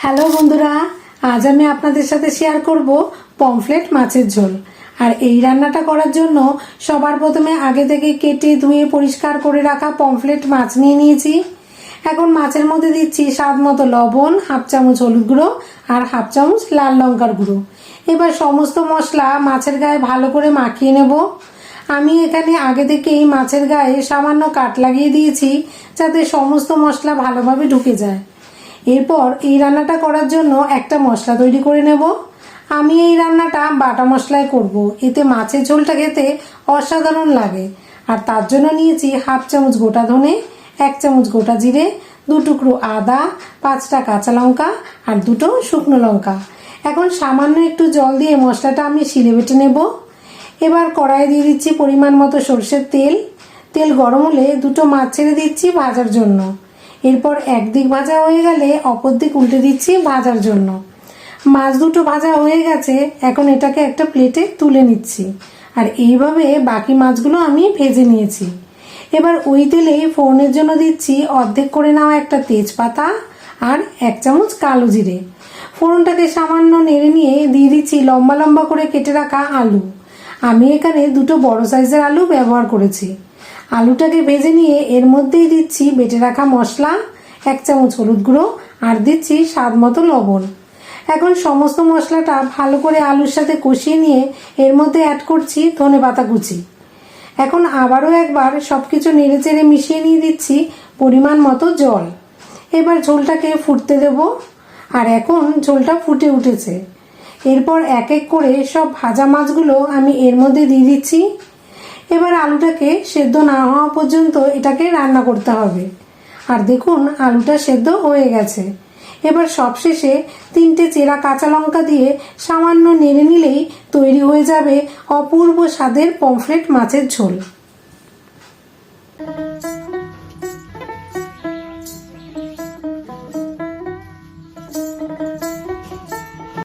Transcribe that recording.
Hello বন্ধুরা, আজ আমি আপনাদের সাথে শেয়ার করব পমফ্রেট মাছের ঝোল। আর এই রান্নাটা করার জন্য সবার প্রথমে আগে থেকে কেটে ধুয়ে পরিষ্কার করে রাখা পমফ্রেট মাছ নিয়ে নিয়েছি। এখন মাছের মধ্যে দিচ্ছি স্বাদ মতো লবণ, হাফ চামচ হলুদ গুঁড়ো আর হাফ চামচ লাল লঙ্কার গুঁড়ো। এবার সমস্ত মশলা মাছের গায়ে ভালো করে মাখিয়ে নেব। আমি এখানে আগে থেকে এই মাছের গায়ে সামান্য কাট লাগিয়ে দিয়েছি, যাতে সমস্ত মশলা ভালোভাবে ঢুকে যায়। এরপর এই রান্নাটা করার জন্য একটা মশলা তৈরি করে নেব। আমি এই রান্নাটা বাটা মশলায় করব, এতে মাছের ঝোলটা খেতে অসাধারণ লাগে। আর তার জন্য নিয়েছি হাফ চামচ গোটা ধনে, 1 চামচ গোটা জিরে, 2 টুকরো আদা, 5টা কাঁচা লঙ্কা আর 2টো শুকনো লঙ্কা। এখন সামান্য একটু জল দিয়ে মশলাটা আমি শিলে বেটে নেব। এবার কড়াইয়ে দিয়ে দিচ্ছি পরিমাণ মতো সরষের তেল। তেল গরম হলে 2টো মাছ ছেড়ে দিচ্ছি ভাজার জন্য। এরপর একদিক ভাজা হয়ে গেলে অপর দিক উল্টে দিচ্ছি ভাজার জন্য। মাছ দুটো ভাজা হয়ে গেছে, এখন এটাকে একটা প্লেটে তুলে নিচ্ছি। আর এইভাবে বাকি মাছগুলো আমি ভেজে নিয়েছি। এবার ওই তেলেই ফোড়নের জন্য দিচ্ছি অর্ধেক করে নেওয়া একটা তেজপাতা আর 1 চামচ কালো জিরে। ফোড়নটাকে সামান্য নেড়ে নিয়ে দিয়ে দিচ্ছি লম্বা লম্বা করে কেটে রাখা আলু। আমি এখানে 2টো বড় সাইজের আলু ব্যবহার করেছি। আলুটাকে ভেজে নিয়ে এর মধ্যেই দিচ্ছি বেটে রাখা মশলা, 1 চামচ হলুদ গুঁড়ো আর দিচ্ছি স্বাদ মতো লবণ। এখন সমস্ত মশলাটা ভালো করে আলুর সাথে কষিয়ে নিয়ে এর মধ্যে অ্যাড করছি ধনেপাতা কুচি। এখন আবারও একবার সবকিছু নেড়ে চেড়ে মিশিয়ে নিয়ে দিচ্ছি পরিমাণ মতো জল। এবার ঝোলটাকে ফুটতে দেব। আর এখন ঝোলটা ফুটে উঠেছে। এরপর এক এক করে সব ভাজা মাছগুলো আমি এর মধ্যে দিয়ে দিচ্ছি। এবার আলুটাকে সেদ্ধ না হওয়া পর্যন্ত এটাকে রান্না করতে হবে। আর দেখুন আলুটা সেদ্ধ হয়ে গেছে। এবার সবশেষে 3টে চেরা কাঁচা লঙ্কা দিয়ে সামান্য নেড়ে নিলেই তৈরি হয়ে যাবে অপূর্ব স্বাদের পমফ্রেট মাছের ঝোল।